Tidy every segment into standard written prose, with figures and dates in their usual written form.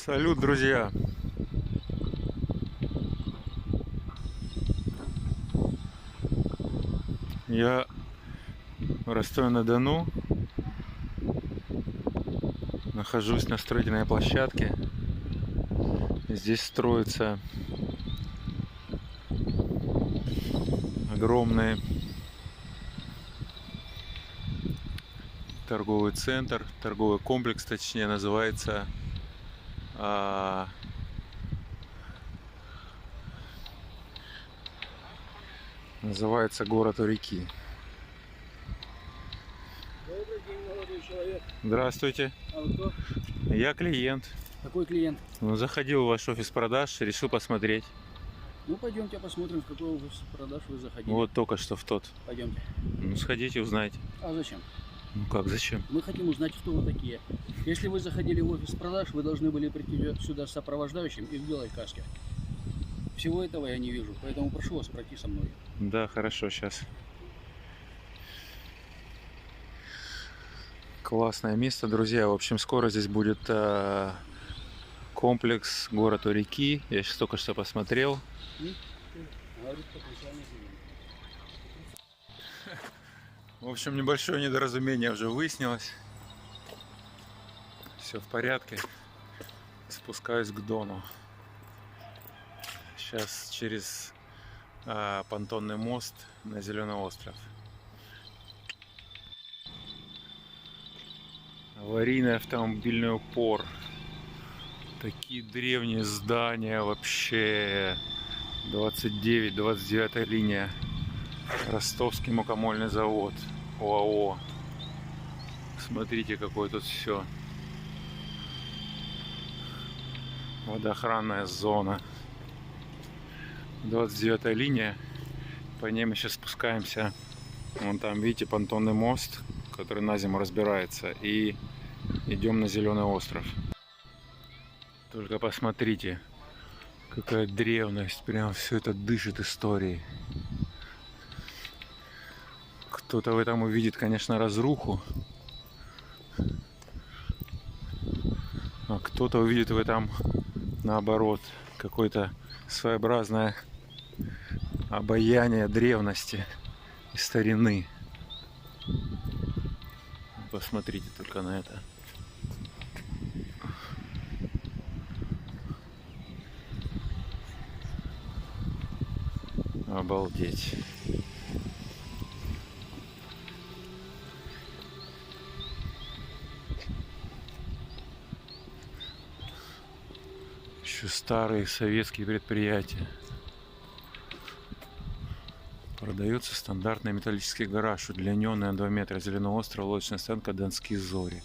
Салют, друзья! Я в Ростове-на-Дону, нахожусь на строительной площадке. Здесь строится огромный торговый центр, торговый комплекс, точнее, называется город у реки. Добрый день, молодой человек. Здравствуйте. А вы кто? Я клиент. Какой клиент? Заходил в ваш офис продаж, решил посмотреть. Ну, пойдемте посмотрим, в какой офис продаж вы заходили. Вот только что в тот. Пойдемте. Ну, сходите, узнайте. А зачем? Ну как, зачем? Мы хотим узнать, кто вы такие. Если вы заходили в офис продаж, вы должны были прийти сюда с сопровождающим и в белой каске. Всего этого я не вижу, поэтому прошу вас пройти со мной. Да, хорошо, сейчас. Классное место, друзья. В общем, скоро здесь будет комплекс город у реки. Я сейчас только что посмотрел. В общем, небольшое недоразумение уже выяснилось. Все в порядке. Спускаюсь к Дону. Сейчас через понтонный мост на Зеленый остров. Аварийный автомобильный упор. Такие древние здания вообще. 29 линия. Ростовский мукомольный завод. ОАО. Смотрите, какое тут все. Водоохранная зона. 29 линия. По ней мы сейчас спускаемся. Вон там, видите, понтонный мост, который на зиму разбирается. И идем на Зеленый остров. Только посмотрите, какая древность. Прям все это дышит историей. Кто-то в этом увидит, конечно, разруху. А кто-то увидит в этом, наоборот, какое-то своеобразное обаяние древности и старины. Посмотрите только на это. Обалдеть. Еще старые советские предприятия. Продается стандартный металлический гараж, удлиненный на 2 метра, Зеленый остров, лодочная стоянка, Донские зори.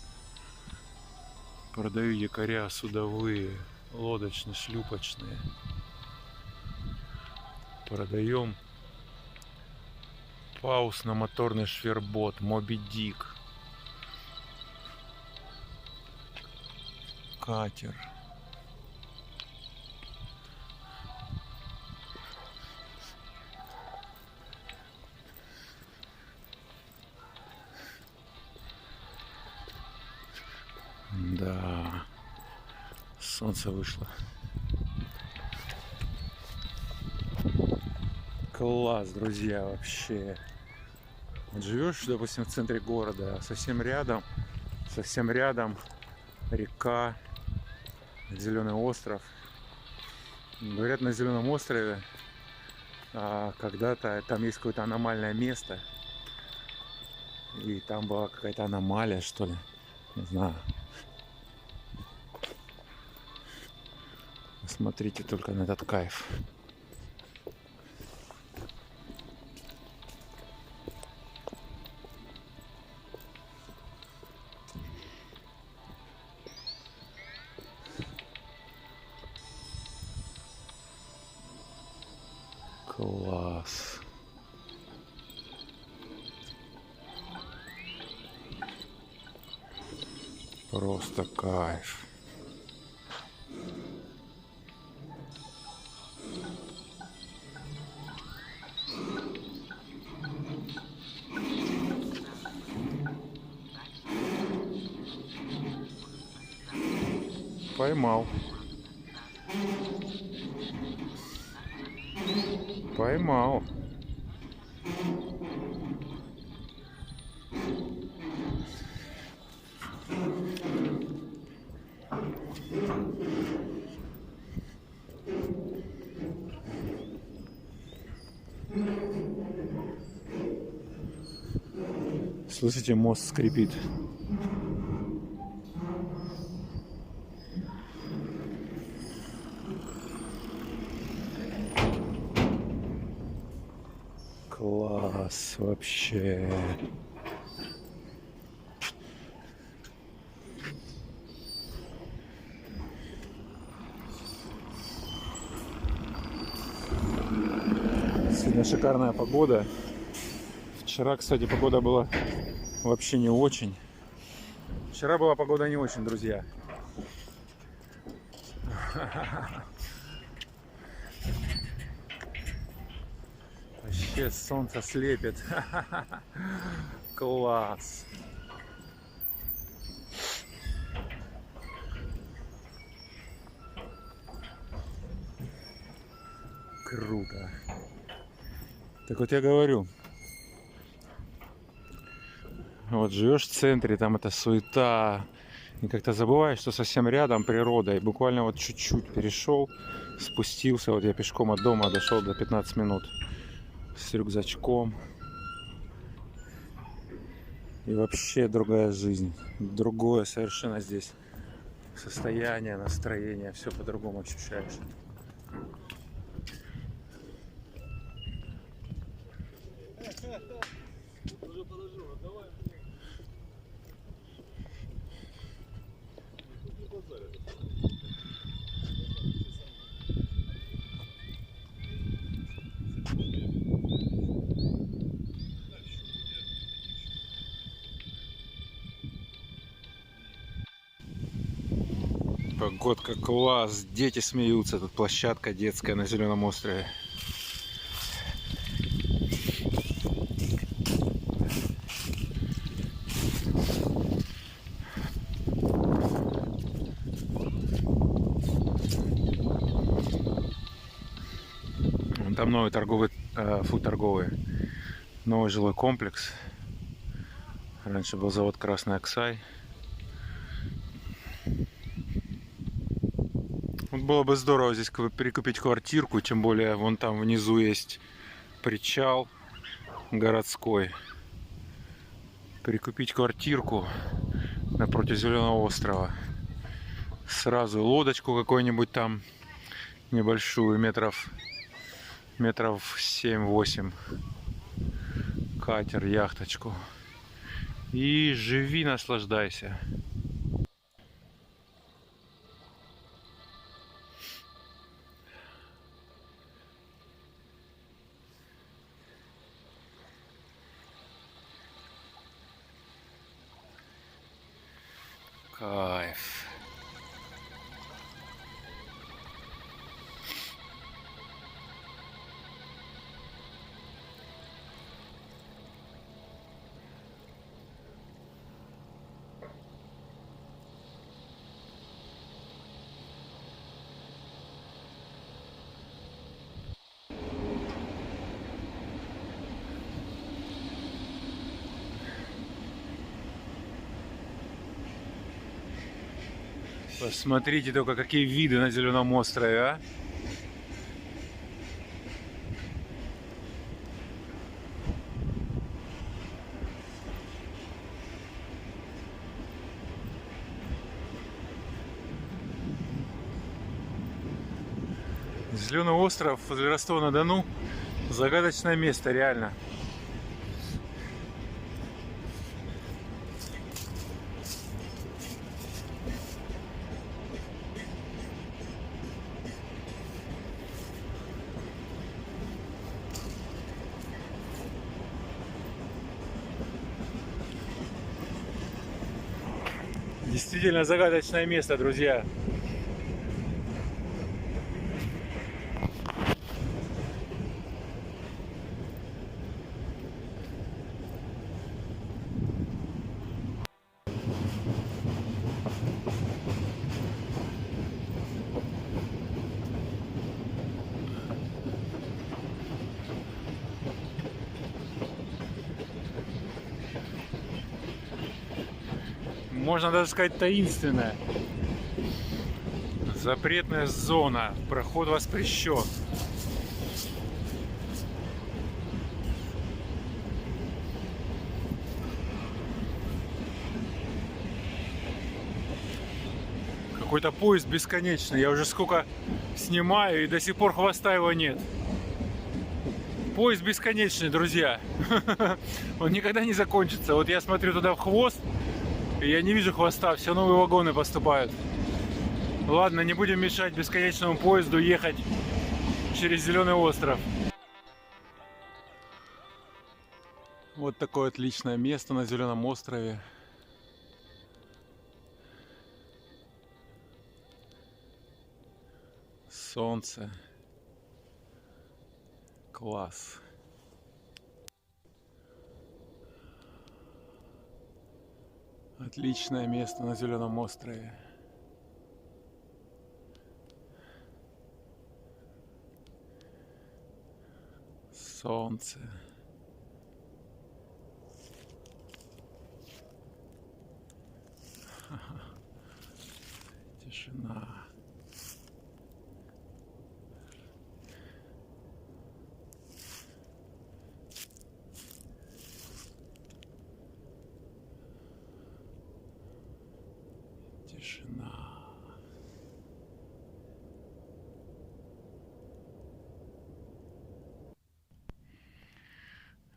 Продаю якоря судовые, лодочные, шлюпочные. Продаем паусно-моторный швербот, Моби Дик. Катер. Да, солнце вышло. Класс, друзья, вообще. Вот живешь, допустим, в центре города, а совсем рядом река, Зеленый остров. Говорят, на Зеленом острове когда-то там есть какое-то аномальное место. И там была какая-то аномалия, что ли. Не знаю. Смотрите только на этот кайф. Класс. Просто кайф. Поймал. Поймал. Слышите, мост скрипит. Класс вообще. Сегодня шикарная погода. Вчера, кстати, погода была вообще не очень. Вчера была погода не очень, друзья. Вообще солнце слепит. Класс. Круто. Так вот я говорю. Вот живешь в центре, там это суета. И как-то забываешь, что совсем рядом природа. И буквально вот чуть-чуть перешел, спустился. Вот я пешком от дома дошел до 15 минут. С рюкзачком. И вообще другая жизнь. Другое совершенно здесь состояние, настроение. Все по-другому ощущаешь. Погодка класс, дети смеются, тут площадка детская на Зеленом острове. Там новый торговый, торговый, новый жилой комплекс. Раньше был завод Красный Аксай. Вот было бы здорово здесь перекупить квартирку, тем более вон там внизу есть причал городской. Перекупить квартирку напротив Зеленого острова. Сразу лодочку какую-нибудь там небольшую, метров 7-8. Катер, яхточку. И живи, наслаждайся. Кайф. Посмотрите только, какие виды на Зеленом острове, а! Зеленый остров возле Ростова-на-Дону — загадочное место, реально. Действительно загадочное место, друзья. можно даже сказать, таинственная. Запретная зона. Проход воспрещен. Какой-то поезд бесконечный. Я уже сколько снимаю, и до сих пор хвоста его нет. Поезд бесконечный, друзья. Он никогда не закончится. Вот я смотрю туда в хвост, и я не вижу хвоста. Все новые вагоны поступают. Ладно, не будем мешать бесконечному поезду ехать через Зеленый остров. Вот такое отличное место на Зеленом острове. Солнце. Класс. Отличное место на Зеленом острове. Солнце. Тишина. Тишина.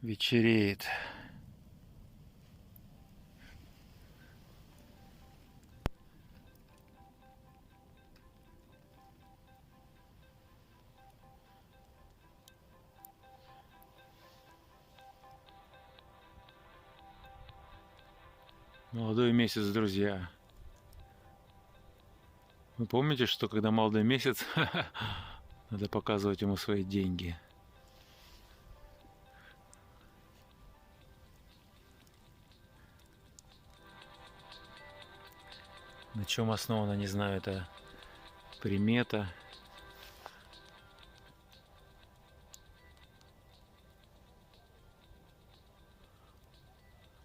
Вечереет. Молодой месяц, друзья. Вы помните, что когда молодой месяц, надо показывать ему свои деньги. На чем основана, не знаю, это примета.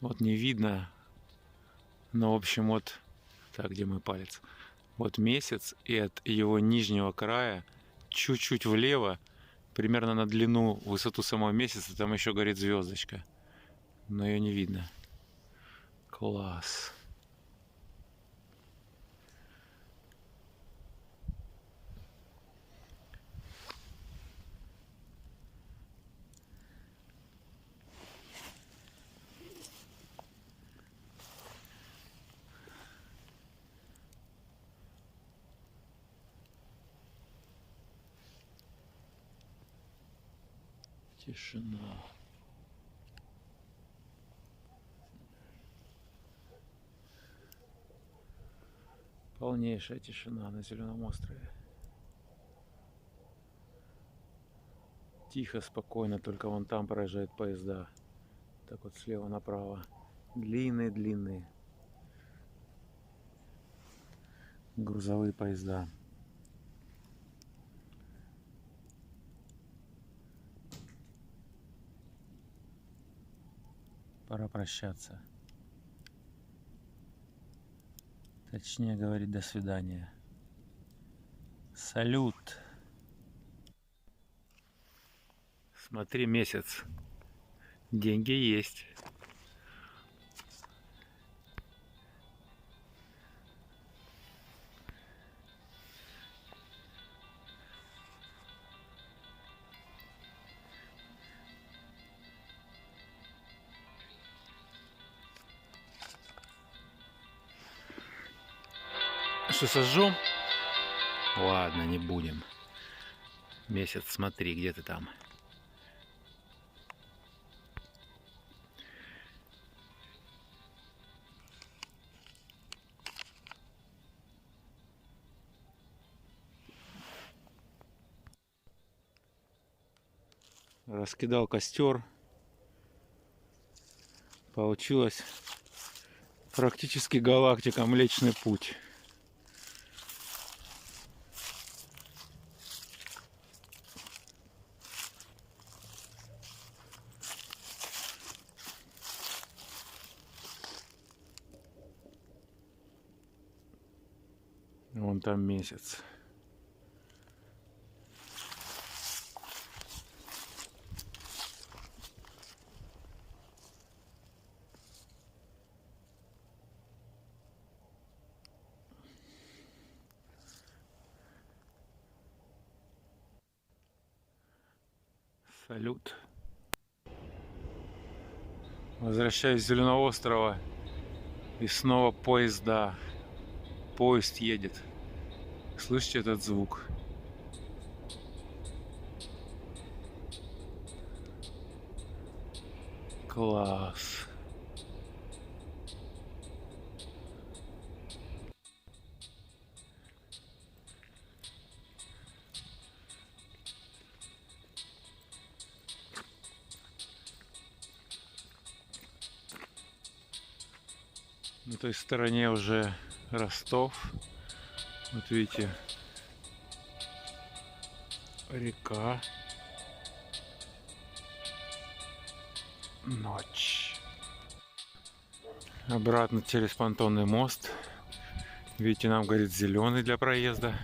Вот не видно, но в общем вот, так, где мой палец? Вот месяц, и от его нижнего края чуть-чуть влево, примерно на длину, высоту самого месяца, там еще горит звездочка. Но ее не видно. Класс. Тишина. Полнейшая тишина на Зеленом острове. Тихо, спокойно, только вон там проезжают поезда. Так вот слева направо. Длинные-длинные грузовые поезда. Пора прощаться. Точнее говорить, до свидания. Салют. Смотри, месяц. Деньги есть. Что, сожжем? Ладно, не будем. Месяц, смотри, где ты там. Раскидал костер. Получилось практически галактика Млечный Путь. Вон там месяц. Салют. Возвращаюсь с Зеленого острова. И снова поезда. Поезд едет. Слышите этот звук? Класс. На той стороне уже Ростов. Вот видите, река. Ночь. Обратно через понтонный мост. Видите, нам горит зеленый для проезда.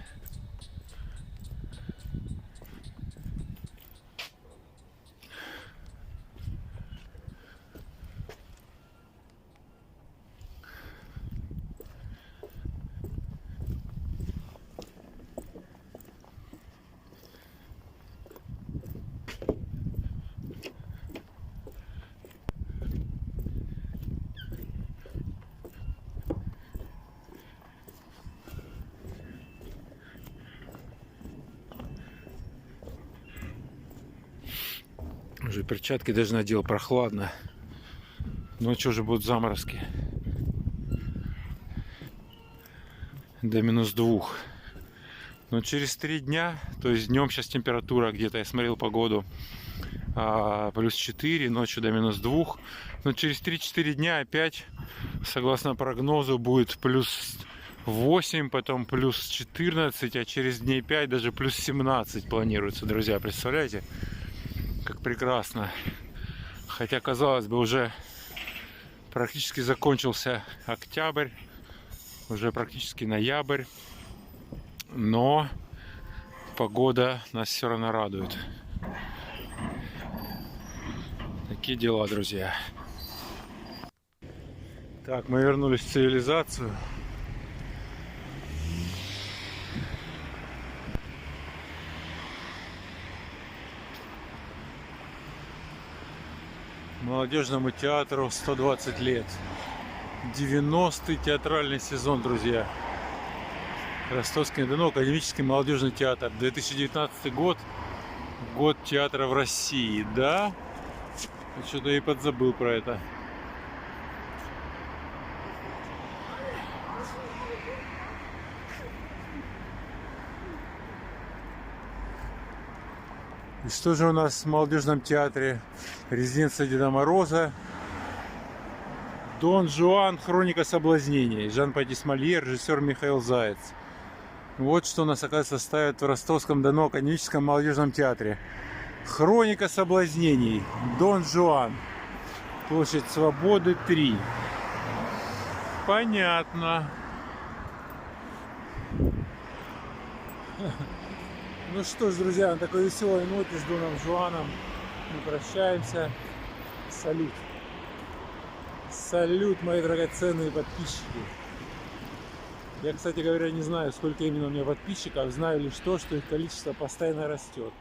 Уже перчатки даже надел, прохладно. Ночью уже будут заморозки. До -2. Но через 3 дня, то есть днем сейчас температура где-то, я смотрел погоду, +4, ночью до -2. Но через 3-4 дня опять, согласно прогнозу, будет +8, потом +14, а через дней 5 даже +17 планируется, друзья. Представляете? Как прекрасно. Хотя, казалось бы, уже практически закончился октябрь, уже практически ноябрь, но погода нас все равно радует. Такие дела, друзья. Так, мы вернулись в цивилизацию. Молодежному театру 120 лет. 90-й театральный сезон, друзья. Ростовский на Дону, академический молодежный театр. 2019 год. Год театра в России. Да? Что-то я и подзабыл про это. И что же у нас в молодежном театре? Резиденция Деда Мороза. Дон Жуан. Хроника соблазнений. Жан-Батист Мольер, режиссер Михаил Заяц. Вот что у нас, оказывается, ставят в Ростовском Дону академическом молодежном театре. Хроника соблазнений. Дон Жуан. Площадь Свободы 3. Понятно. Ну что ж, друзья, на такой веселой ноте с Доном Жуаном мы прощаемся. Салют. Салют, мои драгоценные подписчики. Я, кстати говоря, не знаю, сколько именно у меня подписчиков. Знаю лишь то, что их количество постоянно растет.